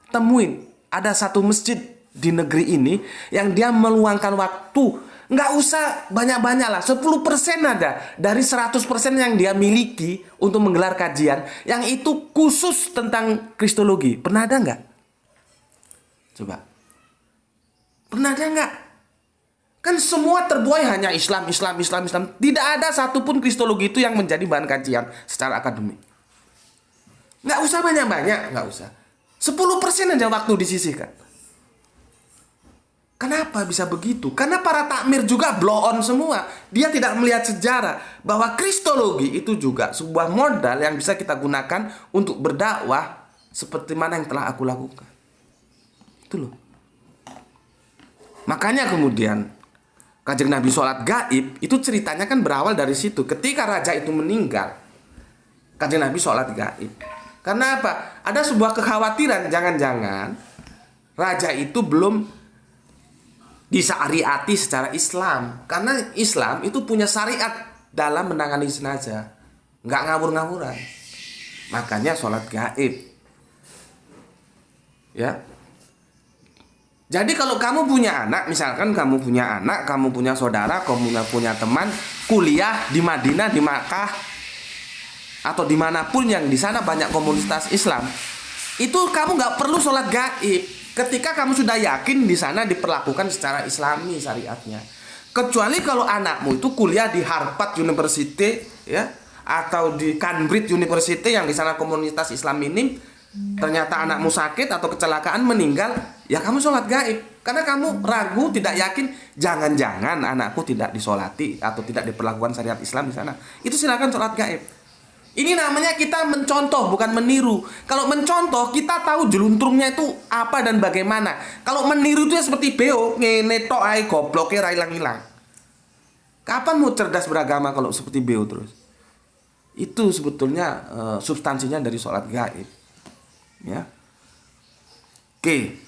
temuin ada satu masjid di negeri ini yang dia meluangkan waktu, nggak usah banyak-banyak lah, 10% ada dari 100% yang dia miliki untuk menggelar kajian yang itu khusus tentang kristologi. Pernah ada nggak? Coba. Pernah ada nggak? Kan semua terbuai hanya Islam. Tidak ada satupun kristologi itu yang menjadi bahan kajian secara akademik. Nggak usah banyak-banyak, nggak usah. 10% aja waktu disisihkan. Kenapa bisa begitu? Karena para takmir juga blow on semua. Dia tidak melihat sejarah bahwa kristologi itu juga sebuah modal yang bisa kita gunakan untuk berdakwah seperti mana yang telah aku lakukan. Itu loh. Makanya kemudian Kanjeng Nabi sholat gaib itu ceritanya kan berawal dari situ. Ketika raja itu meninggal, Kanjeng Nabi sholat gaib. Karena apa? Ada sebuah kekhawatiran, jangan-jangan raja itu belum disyariati secara Islam. Karena Islam itu punya syariat dalam menangani jenazah, nggak ngawur-ngawuran. Makanya sholat gaib. Ya. Jadi kalau kamu punya anak, misalkan kamu punya anak, kamu punya saudara, kamu punya teman kuliah di Madinah, di Makkah, atau dimanapun yang di sana banyak komunitas Islam, itu kamu nggak perlu sholat gaib ketika kamu sudah yakin di sana diperlakukan secara Islami syariatnya. Kecuali kalau anakmu itu kuliah di Harvard University, ya, atau di Cambridge University yang di sana komunitas Islam minim, ternyata anakmu sakit atau kecelakaan meninggal, ya kamu sholat gaib karena kamu ragu, tidak yakin, jangan-jangan anakku tidak disolati atau tidak diperlakukan syariat Islam di sana. Itu silakan sholat gaib. Ini namanya kita mencontoh, bukan meniru. Kalau mencontoh, kita tahu jeluntrungnya itu apa dan bagaimana. Kalau meniru itu ya seperti beo, ngetok ay gobloknya ra ilang-ilang. Kapan mau cerdas beragama kalau seperti beo terus? Itu sebetulnya substansinya dari sholat gaib. Ya. Oke.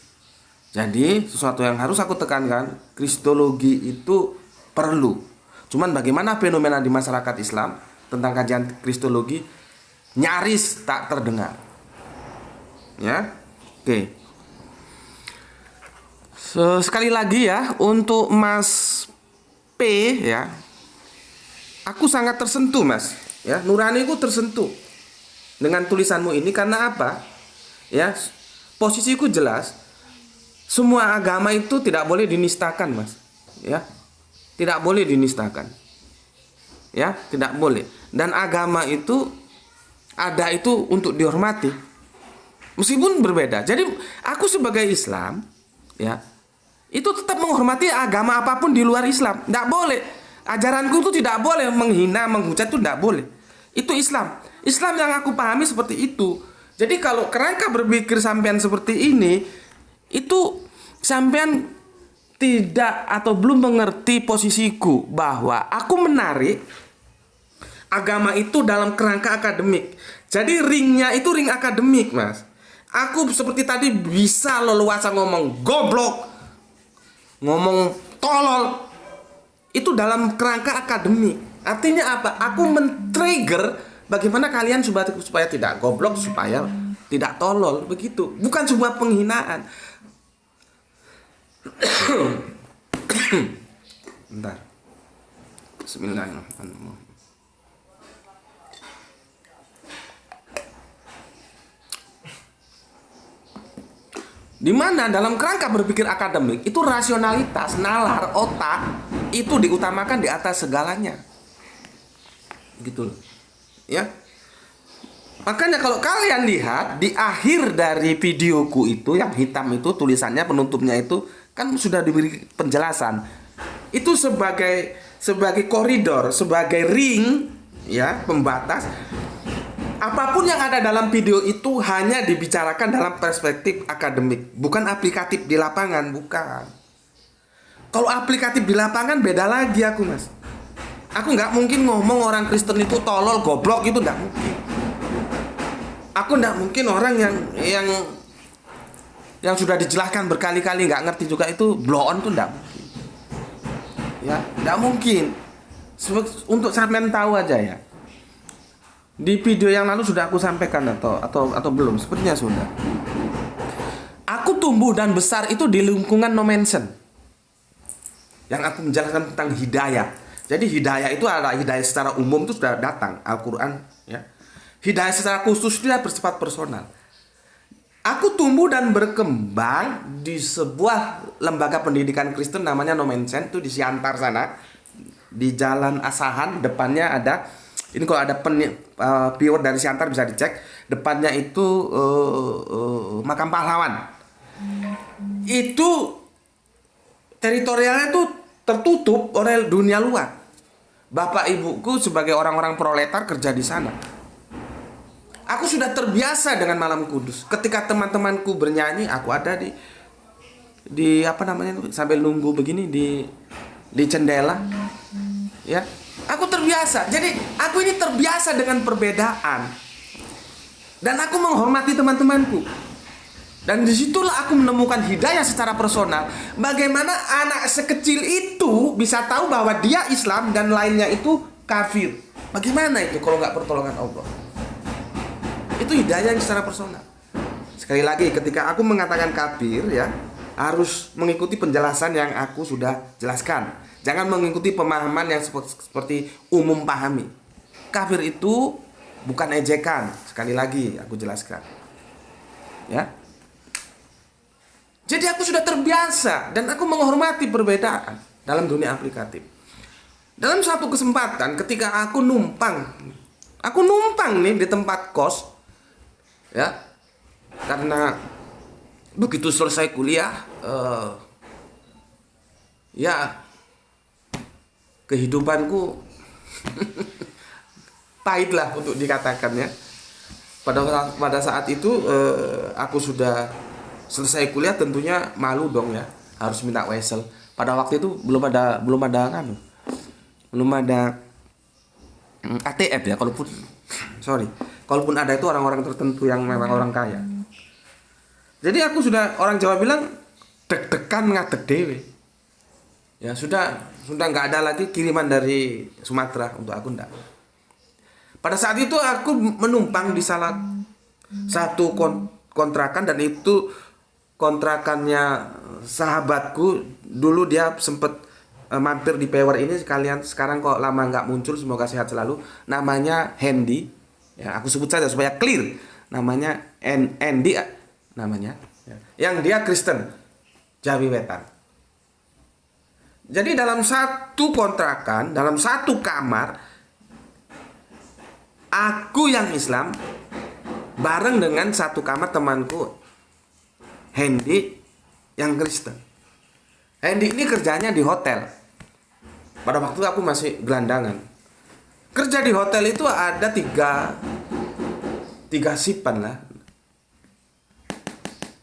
Jadi sesuatu yang harus aku tekankan, kristologi itu perlu. Cuman bagaimana fenomena di masyarakat Islam tentang kajian kristologi nyaris tak terdengar. Ya. Oke. Sekali lagi ya, untuk Mas P ya. Aku sangat tersentuh, Mas. Ya, nuraniku tersentuh dengan tulisanmu ini karena apa? Ya, posisiku jelas. Semua agama itu tidak boleh dinistakan, Mas. Ya. Tidak boleh dinistakan. Ya, tidak boleh. Dan agama itu ada itu untuk dihormati. Meskipun berbeda. Jadi aku sebagai Islam, ya, itu tetap menghormati agama apapun di luar Islam. Tidak boleh. Ajaranku itu tidak boleh menghina, menghujat, itu tidak boleh. Itu Islam. Islam yang aku pahami seperti itu. Jadi kalau kerangka berpikir sampean seperti ini, itu sampean tidak atau belum mengerti posisiku bahwa aku menarik agama itu dalam kerangka akademik. Jadi ringnya itu ring akademik, Mas. Aku seperti tadi bisa leluasa ngomong goblok, ngomong tolol, itu dalam kerangka akademik. Artinya apa? Aku men-trigger bagaimana kalian supaya tidak goblok, supaya tidak tolol, begitu. Bukan sebuah penghinaan. Bentar. Bismillahirrahmanirrahim. Di mana dalam kerangka berpikir akademik itu rasionalitas, nalar, otak itu diutamakan di atas segalanya. Gitu loh. Ya. Makanya kalau kalian lihat di akhir dari videoku itu yang hitam itu tulisannya penutupnya itu kan sudah diberi penjelasan. Itu sebagai koridor, sebagai ring, ya, pembatas. Apapun yang ada dalam video itu hanya dibicarakan dalam perspektif akademik, bukan aplikatif di lapangan, bukan. Kalau aplikatif di lapangan beda lagi aku, Mas. Aku nggak mungkin ngomong orang Kristen itu tolol, goblok, itu nggak mungkin. Aku nggak mungkin orang yang sudah dijelaskan berkali-kali nggak ngerti juga itu blow on tuh nggak mungkin. Ya, nggak mungkin. Untuk sampean tahu aja ya. Di video yang lalu sudah aku sampaikan atau belum? Sepertinya sudah. Aku tumbuh dan besar itu di lingkungan no mention. Yang aku menjelaskan tentang hidayah. Jadi hidayah itu adalah hidayah secara umum itu sudah datang Al-Qur'an, ya. Hidayah secara khusus dia bersifat personal. Aku tumbuh dan berkembang di sebuah lembaga pendidikan Kristen namanya No Mention, itu di Siantar sana. Di Jalan Asahan, depannya ada, ini kalau ada viewer dari Siantar bisa dicek, depannya itu Makam Pahlawan. Itu teritorialnya itu tertutup oleh dunia luar. Bapak ibuku sebagai orang-orang proletar kerja di sana. Aku sudah terbiasa dengan malam kudus. Ketika teman-temanku bernyanyi, aku ada di apa namanya sambil nunggu begini di jendela. Ya, aku terbiasa. Jadi aku ini terbiasa dengan perbedaan. Dan aku menghormati teman-temanku. Dan disitulah aku menemukan hidayah secara personal. Bagaimana anak sekecil itu bisa tahu bahwa dia Islam dan lainnya itu kafir. Bagaimana itu kalau nggak pertolongan Allah? Itu hidayah secara personal. Sekali lagi, ketika aku mengatakan kafir, ya, harus mengikuti penjelasan yang aku sudah jelaskan. Jangan mengikuti pemahaman yang seperti umum pahami. Kafir itu bukan ejekan. Sekali lagi aku jelaskan. Ya. Jadi aku sudah terbiasa dan aku menghormati perbedaan dalam dunia aplikatif. Dalam suatu kesempatan ketika aku numpang nih di tempat kos, ya, karena begitu selesai kuliah, ya, kehidupanku pahit lah untuk dikatakan, ya. Pada saat itu aku sudah selesai kuliah, tentunya malu dong, ya, harus minta wesel. Pada waktu itu belum ada ATM, ya, kalaupun ada itu orang-orang tertentu yang memang orang kaya. Jadi aku sudah, orang Jawa bilang deg-degan ngadeg dewe. Ya sudah nggak ada lagi kiriman dari Sumatera untuk aku, ndak. Pada saat itu aku menumpang di salah satu kontrakan, dan itu kontrakannya sahabatku. Dulu dia sempet mampir di Pewer ini sekalian. Sekarang kok lama nggak muncul, semoga sehat selalu. Namanya Hendy, ya, aku sebut saja supaya clear. Namanya Andy namanya, ya. Yang dia Kristen. Jawi Wetan. Jadi dalam satu kontrakan, dalam satu kamar, aku yang Islam bareng dengan satu kamar temanku Hendy yang Kristen. Hendy ini kerjanya di hotel. Pada waktu aku masih gelandangan. Kerja di hotel itu ada tiga shipan lah.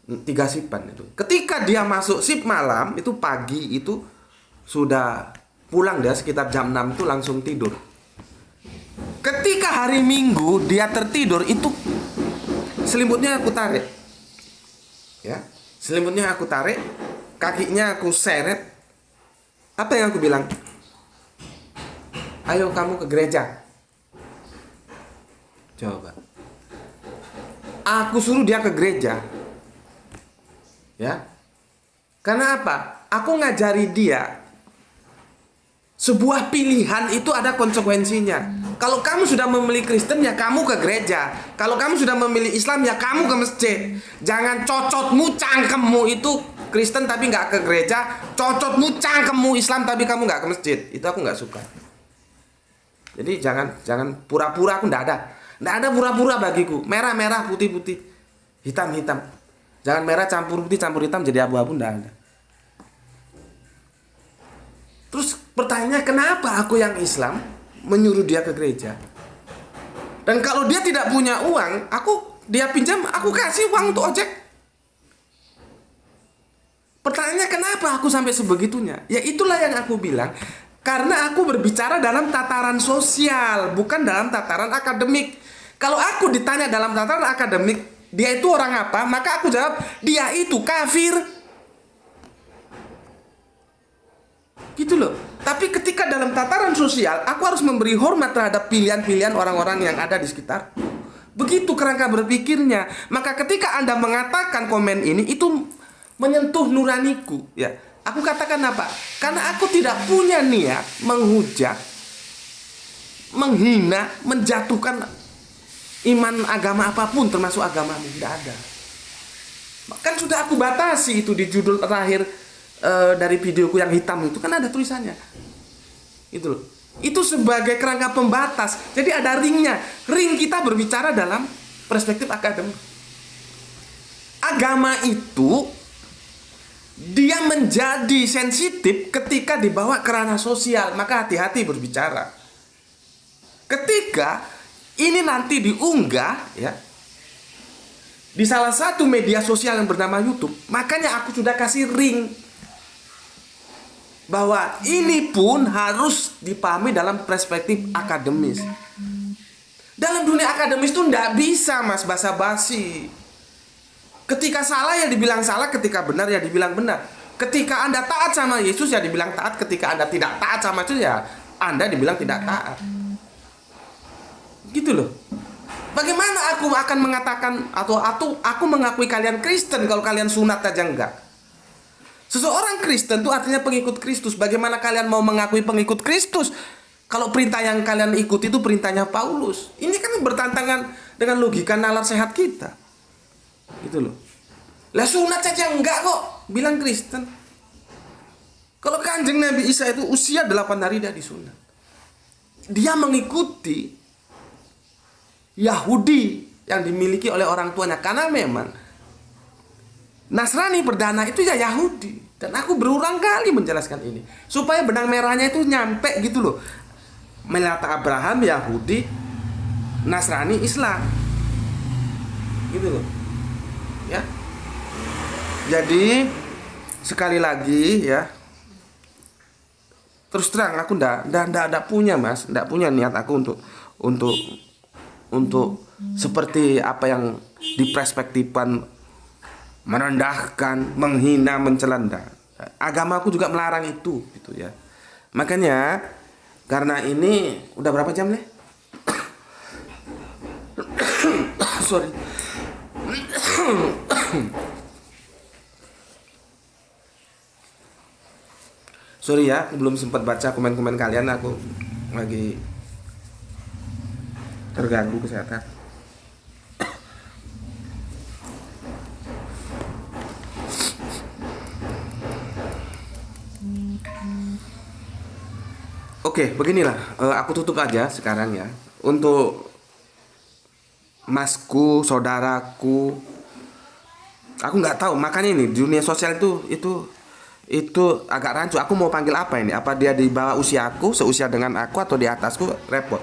3 shipan itu. Ketika dia masuk shift malam, itu pagi itu sudah pulang dia sekitar jam 6 itu langsung tidur. Ketika hari Minggu dia tertidur itu selimutnya aku tarik. Ya, selimutnya aku tarik, kakinya aku seret. Apa yang aku bilang? Ayo kamu ke gereja. Coba. Aku suruh dia ke gereja. Ya. Karena apa? Aku ngajari dia sebuah pilihan itu ada konsekuensinya. Kalau kamu sudah memilih Kristen ya kamu ke gereja. Kalau kamu sudah memilih Islam ya kamu ke masjid. Jangan cocotmu cangkemmu itu Kristen tapi nggak ke gereja, cocotmu cangkemmu Islam tapi kamu nggak ke masjid. Itu aku nggak suka. Jadi jangan pura-pura, aku nggak ada pura-pura bagiku. Merah-merah, putih-putih, hitam-hitam. Jangan merah campur putih campur hitam jadi abu-abu, nggak ada. Terus pertanyaannya kenapa aku yang Islam menyuruh dia ke gereja? Dan kalau dia tidak punya uang, dia pinjam, aku kasih uang untuk ojek. Pertanyaannya kenapa aku sampai sebegitunya? Ya itulah yang aku bilang. Karena aku berbicara dalam tataran sosial, bukan dalam tataran akademik. Kalau aku ditanya dalam tataran akademik, dia itu orang apa? Maka aku jawab, dia itu kafir. Gitu loh. Tapi ketika dalam tataran sosial, aku harus memberi hormat terhadap pilihan-pilihan orang-orang yang ada di sekitar. Begitu kerangka berpikirnya. Maka ketika Anda mengatakan komen ini, itu menyentuh nuraniku. Ya, aku katakan apa? Karena aku tidak punya niat menghujat, menghina, menjatuhkan iman agama apapun, termasuk agamamu. Tidak ada. Kan sudah aku batasi itu di judul terakhir dari videoku yang hitam itu, kan ada tulisannya. Itu loh. Itu sebagai kerangka pembatas. Jadi ada ringnya. Ring kita berbicara dalam perspektif akademik. Agama itu dia menjadi sensitif ketika dibawa ke ranah sosial. Maka hati-hati berbicara. Ketika ini nanti diunggah ya di salah satu media sosial yang bernama YouTube, makanya aku sudah kasih ring bahwa ini pun harus dipahami dalam perspektif akademis. Dalam dunia akademis itu tidak bisa mas basa-basi. Ketika salah ya dibilang salah, ketika benar ya dibilang benar. Ketika Anda taat sama Yesus ya dibilang taat, ketika Anda tidak taat sama Yesus ya Anda dibilang tidak taat. Gitu loh. Bagaimana aku akan mengatakan atau aku mengakui kalian Kristen kalau kalian sunat aja enggak? Seseorang Kristen itu artinya pengikut Kristus. Bagaimana kalian mau mengakui pengikut Kristus kalau perintah yang kalian ikuti itu perintahnya Paulus? Ini kan bertentangan dengan logika nalar sehat kita. Gitu loh. Lah sunat saja enggak kok bilang Kristen. Kalau Kanjeng Nabi Isa itu usia 8 hari dia disunat. Dia mengikuti Yahudi yang dimiliki oleh orang tuanya. Karena memang Nasrani perdana itu ya Yahudi. Dan aku berulang kali menjelaskan ini supaya benang merahnya itu nyampe gitu loh. Melata Abraham Yahudi, Nasrani Islam. Gitu loh. Ya. Jadi sekali lagi ya, terus terang aku ndak punya mas, ndak punya niat aku untuk seperti apa yang diperspektifkan, merendahkan, menghina, mencela. Agamaku juga melarang itu gitu ya. Makanya karena ini udah berapa jam nih? Sorry. Sorry ya, aku belum sempat baca komen-komen kalian, aku lagi terganggu kesehatan. Oke, beginilah. Aku tutup aja sekarang ya. Untuk masku, saudaraku, aku nggak tahu. Makanya ini di dunia sosial itu agak rancu. Aku mau panggil apa ini? Apa dia di bawah usia aku, seusia dengan aku, atau di atasku? Repot.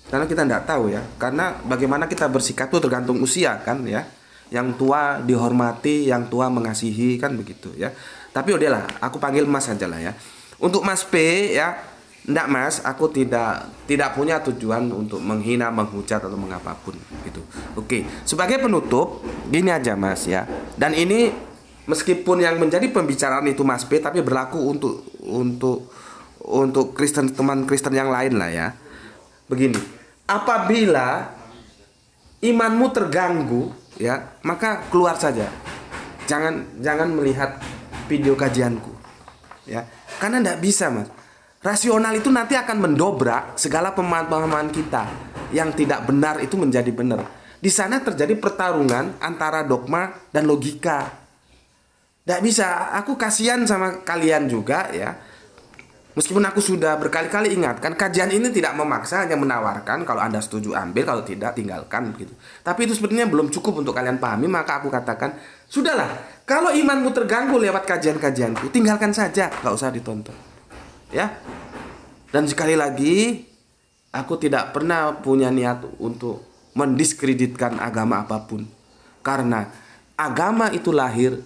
Karena kita nggak tahu ya. Karena bagaimana kita bersikap itu tergantung usia kan ya. Yang tua dihormati, yang tua mengasihi kan begitu ya. Tapi udahlah, aku panggil Mas aja lah ya. Untuk Mas P ya, enggak Mas, aku tidak punya tujuan untuk menghina, menghujat atau mengapapun gitu. Oke, sebagai penutup gini aja Mas ya. Dan ini meskipun yang menjadi pembicaraan itu Mas P, tapi berlaku untuk Kristen, teman Kristen yang lain lah ya. Begini, apabila imanmu terganggu ya, maka keluar saja. Jangan melihat video kajianku ya. Karena enggak bisa Mas. Rasional itu nanti akan mendobrak segala pemahaman kita yang tidak benar itu menjadi benar. Di sana terjadi pertarungan antara dogma dan logika. Tidak bisa. Aku kasihan sama kalian juga ya. Meskipun aku sudah berkali-kali ingatkan, kajian ini tidak memaksa, hanya menawarkan. Kalau Anda setuju ambil, kalau tidak tinggalkan gitu. Tapi itu sebenarnya belum cukup untuk kalian pahami. Maka aku katakan, sudahlah. Kalau imanmu terganggu lewat kajian-kajianku, tinggalkan saja, gak usah ditonton. Ya. Dan sekali lagi, aku tidak pernah punya niat untuk mendiskreditkan agama apapun. Karena agama itu lahir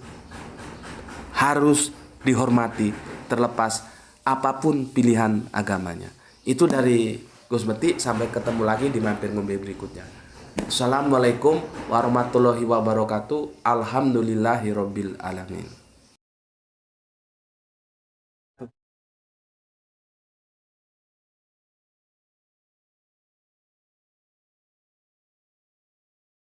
harus dihormati terlepas apapun pilihan agamanya. Itu dari Gus Meti. Sampai ketemu lagi di mampir ngombe berikutnya. Assalamualaikum warahmatullahi wabarakatuh. Alhamdulillahirabbil alamin.